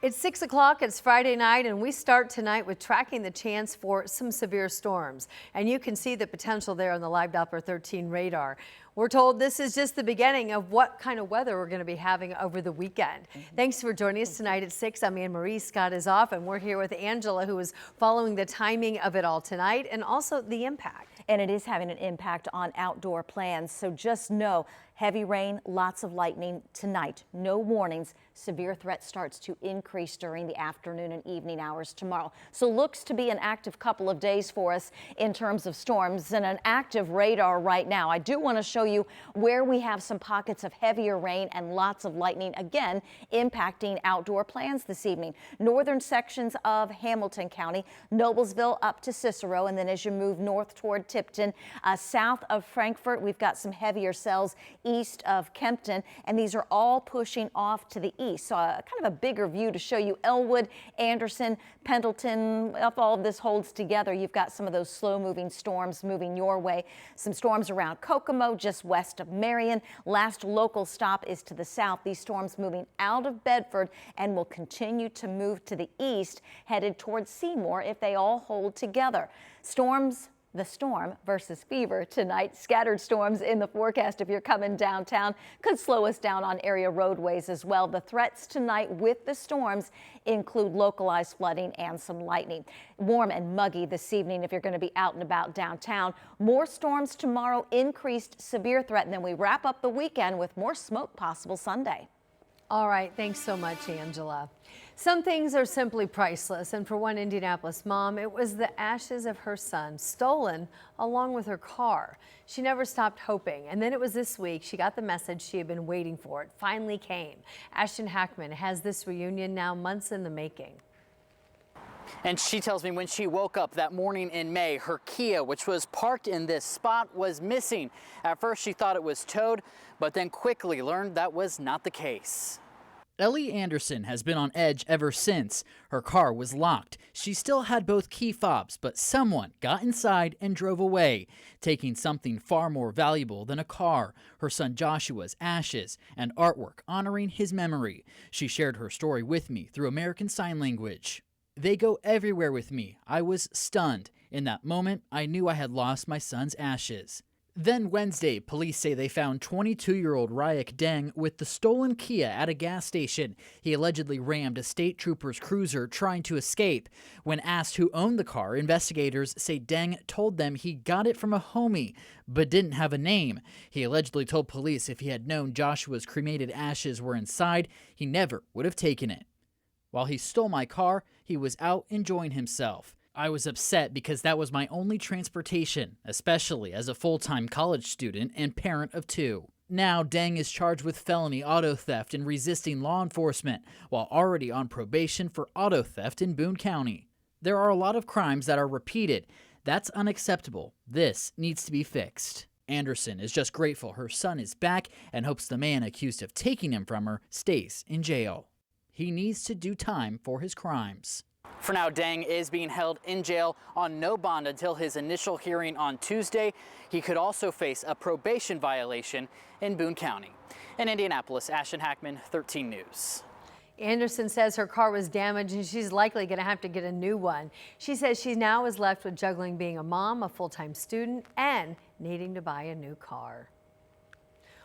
It's 6 o'clock, it's Friday night, and we start tonight with tracking the chance for some severe storms. And you can see the potential there on the live Doppler 13 radar. We're told this is just the beginning of what kind of weather we're going to be having over the weekend. Thanks for joining us tonight at 6. I'm Anne Marie. Scott is off, and we're here with Angela, who is following the timing of it all tonight and also the impact. And it is having an impact on outdoor plans. So just know heavy rain, lots of lightning tonight. No warnings. Severe threat starts to increase during the afternoon and evening hours tomorrow. So looks to be an active couple of days for us in terms of storms and an active radar right now. I do want to show you where we have some pockets of heavier rain and lots of lightning, again, impacting outdoor plans this evening. Northern sections of Hamilton County, Noblesville up to Cicero, and then as you move north toward Tipton, south of Frankfort, we've got some heavier cells east of Kempton, and these are all pushing off to the east. So kind of a bigger view to show you Elwood, Anderson, Pendleton. If all of this holds together, you've got some of those slow-moving storms moving your way. Some storms around Kokomo, just west of Marion. Last local stop is to the south. These storms moving out of Bedford and will continue to move to the east, headed towards Seymour if they all hold together. The storm versus fever tonight. Scattered storms in the forecast if you're coming downtown. Could slow us down on area roadways as well. The threats tonight with the storms include localized flooding and some lightning. Warm and muggy this evening if you're going to be out and about downtown. More storms tomorrow, increased severe threat, and then we wrap up the weekend with more smoke possible Sunday. All right, thanks so much, Angela. Some things are simply priceless, and for one Indianapolis mom, it was the ashes of her son stolen along with her car. She never stopped hoping, and then it was this week she got the message she had been waiting for. It finally came. Ashton Hackman has this reunion now months in the making. And she tells me when she woke up that morning in May, her Kia, which was parked in this spot, was missing. At first she thought it was towed, but then quickly learned that was not the case. Ellie Anderson has been on edge ever since. Her car was locked. She still had both key fobs, but someone got inside and drove away, taking something far more valuable than a car, her son Joshua's ashes and artwork honoring his memory. She shared her story with me through American Sign Language. They go everywhere with me. I was stunned. In that moment, I knew I had lost my son's ashes. Then Wednesday, police say they found 22-year-old Ryak Deng with the stolen Kia at a gas station. He allegedly rammed a state trooper's cruiser trying to escape. When asked who owned the car, investigators say Deng told them he got it from a homie, but didn't have a name. He allegedly told police if he had known Joshua's cremated ashes were inside, he never would have taken it. While he stole my car, he was out enjoying himself. I was upset because that was my only transportation, especially as a full-time college student and parent of 2. Now, Deng is charged with felony auto theft and resisting law enforcement, while already on probation for auto theft in Boone County. There are a lot of crimes that are repeated. That's unacceptable. This needs to be fixed. Anderson is just grateful her son is back and hopes the man accused of taking him from her stays in jail. He needs to do time for his crimes. For now, Deng is being held in jail on no bond until his initial hearing on Tuesday. He could also face a probation violation in Boone County. In Indianapolis, Ashton Hackman, 13 News. Anderson says her car was damaged and she's likely going to have to get a new one. She says she now is left with juggling being a mom, a full-time student, and needing to buy a new car.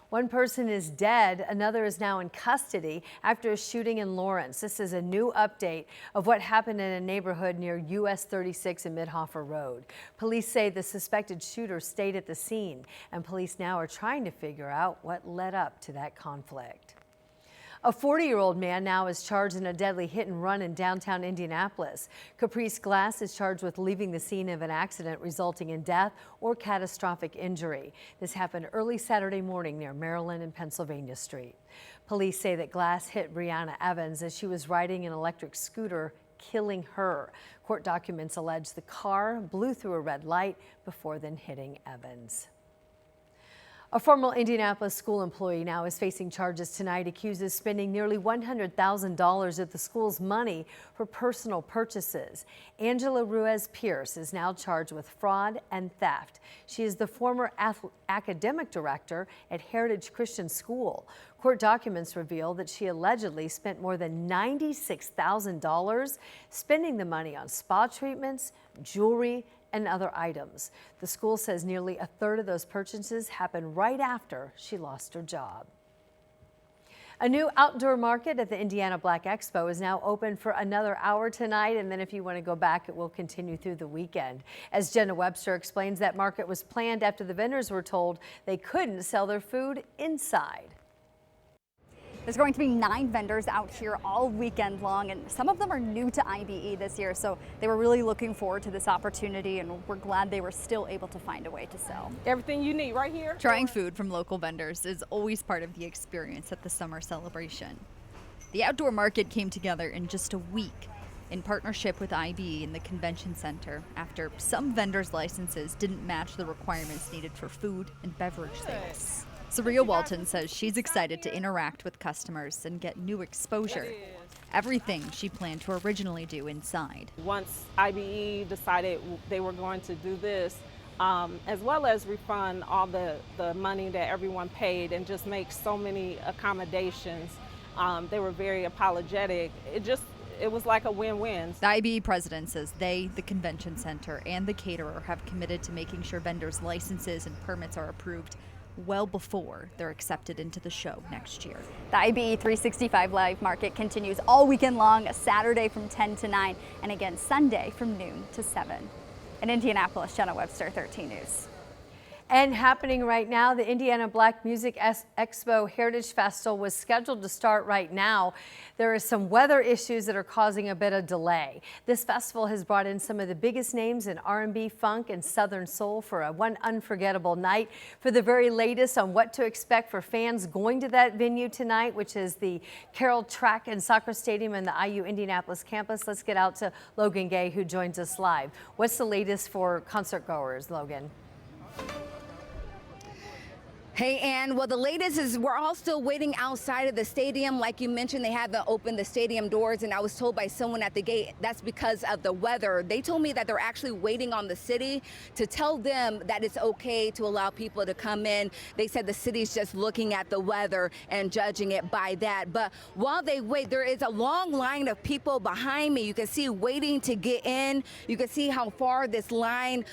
One person is dead, another is now in custody after a shooting in Lawrence. This is a new update of what happened in a neighborhood near US 36 and Midhofer Road. Police say the suspected shooter stayed at the scene, and police now are trying to figure out what led up to that conflict. A 40-year-old man now is charged in a deadly hit and run in downtown Indianapolis. Caprice Glass is charged with leaving the scene of an accident resulting in death or catastrophic injury. This happened early Saturday morning near Maryland and Pennsylvania Street. Police say that Glass hit Brianna Evans as she was riding an electric scooter, killing her. Court documents allege the car blew through a red light before then hitting Evans. A former Indianapolis school employee now is facing charges tonight, accused of spending nearly $100,000 of the school's money for personal purchases. Angela Ruiz-Pierce is now charged with fraud and theft. She is the former academic director at Heritage Christian School. Court documents reveal that she allegedly spent more than $96,000 spending the money on spa treatments, jewelry, and other items. The school says nearly a third of those purchases happened right after she lost her job. A new outdoor market at the Indiana Black Expo is now open for another hour tonight, and then if you want to go back, it will continue through the weekend. As Jenna Webster explains, that market was planned after the vendors were told they couldn't sell their food inside. There's going to be 9 vendors out here all weekend long, and some of them are new to IBE this year, so they were really looking forward to this opportunity, and we're glad they were still able to find a way to sell. Everything you need right here. Trying food from local vendors is always part of the experience at the summer celebration. The outdoor market came together in just a week in partnership with IBE and the convention center after some vendors' licenses didn't match the requirements needed for food and beverage sales. Saria Walton says she's excited to interact with customers and get new exposure. Everything she planned to originally do inside. Once IBE decided they were going to do this, as well as refund all the money that everyone paid and just make so many accommodations, they were very apologetic. It was like a win-win. The IBE president says they, the convention center, and the caterer have committed to making sure vendors' licenses and permits are approved well before they're accepted into the show next year. The IBE 365 Live Market continues all weekend long, Saturday from 10 to 9, and again Sunday from noon to 7. In Indianapolis, Jenna Webster, 13 News. And happening right now, the Indiana Black Music Expo Heritage Festival was scheduled to start right now. There are some weather issues that are causing a bit of delay. This festival has brought in some of the biggest names in R&B, funk, and Southern soul for one unforgettable night. For the very latest on what to expect for fans going to that venue tonight, which is the Carroll Track and Soccer Stadium in the IU Indianapolis campus, let's get out to Logan Gay, who joins us live. What's the latest for concert goers, Logan? Hey, Ann. Well, the latest is we're all still waiting outside of the stadium. Like you mentioned, they haven't opened the stadium doors, and I was told by someone at the gate that's because of the weather. They told me that they're actually waiting on the city to tell them that it's okay to allow people to come in. They said the city's just looking at the weather and judging it by that. But while they wait, there is a long line of people behind me. You can see waiting to get in. You can see how far this line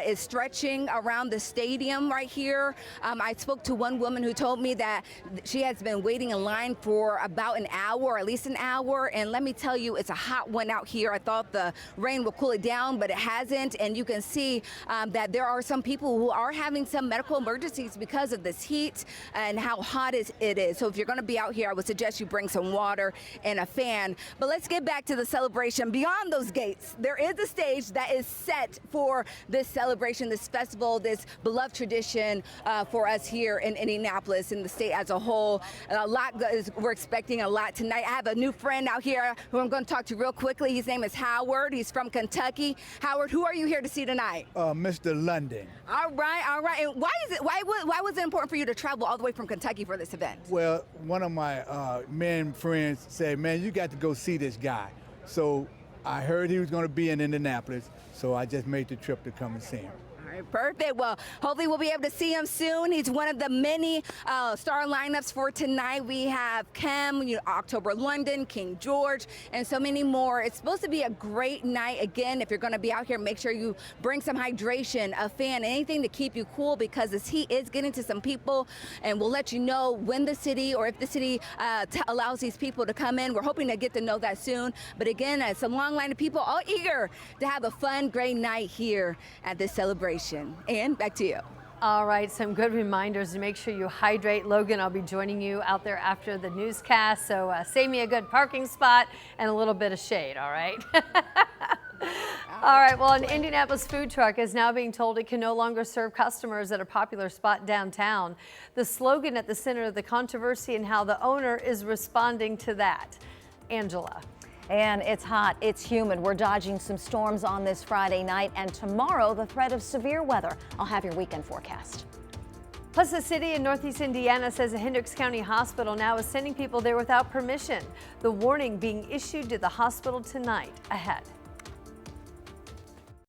is stretching around the stadium right here. I spoke to one woman who told me that she has been waiting in line for about an hour, at least an hour. And let me tell you, it's a hot one out here. I thought the rain would cool it down, but it hasn't. And you can see that there are some people who are having some medical emergencies because of this heat and how hot it is. So if you're going to be out here, I would suggest you bring some water and a fan. But let's get back to the celebration. Beyond those gates, there is a stage that is set for this celebration, this festival, this beloved tradition for us here in Indianapolis and the state as a whole. We're expecting a lot tonight. I have a new friend out here who I'm going to talk to real quickly. His name is Howard. He's from Kentucky. Howard, who are you here to see tonight? Mr. London. All right. And why was it important for you to travel all the way from Kentucky for this event? Well, one of my men friends said, man, you got to go see this guy. So I heard he was going to be in Indianapolis, so I just made the trip to come and see him. Perfect. Well, hopefully we'll be able to see him soon. He's one of the many star lineups for tonight. We have Kim, October London, King George, and so many more. It's supposed to be a great night. Again, if you're going to be out here, make sure you bring some hydration, a fan, anything to keep you cool, because this heat is getting to some people, and we'll let you know when the city or if the city allows these people to come in. We're hoping to get to know that soon. But again, it's a long line of people all eager to have a fun, great night here at this celebration. And back to you. All right, some good reminders to make sure you hydrate. Logan, I'll be joining you out there after the newscast, so save me a good parking spot and a little bit of shade, all right? All right, well, an Indianapolis food truck is now being told it can no longer serve customers at a popular spot downtown. The slogan at the center of the controversy and how the owner is responding to that. Angela. And it's hot, it's humid. We're dodging some storms on this Friday night, and tomorrow the threat of severe weather. I'll have your weekend forecast. Plus, the city in Northeast Indiana says a Hendricks County hospital now is sending people there without permission. The warning being issued to the hospital tonight. Ahead.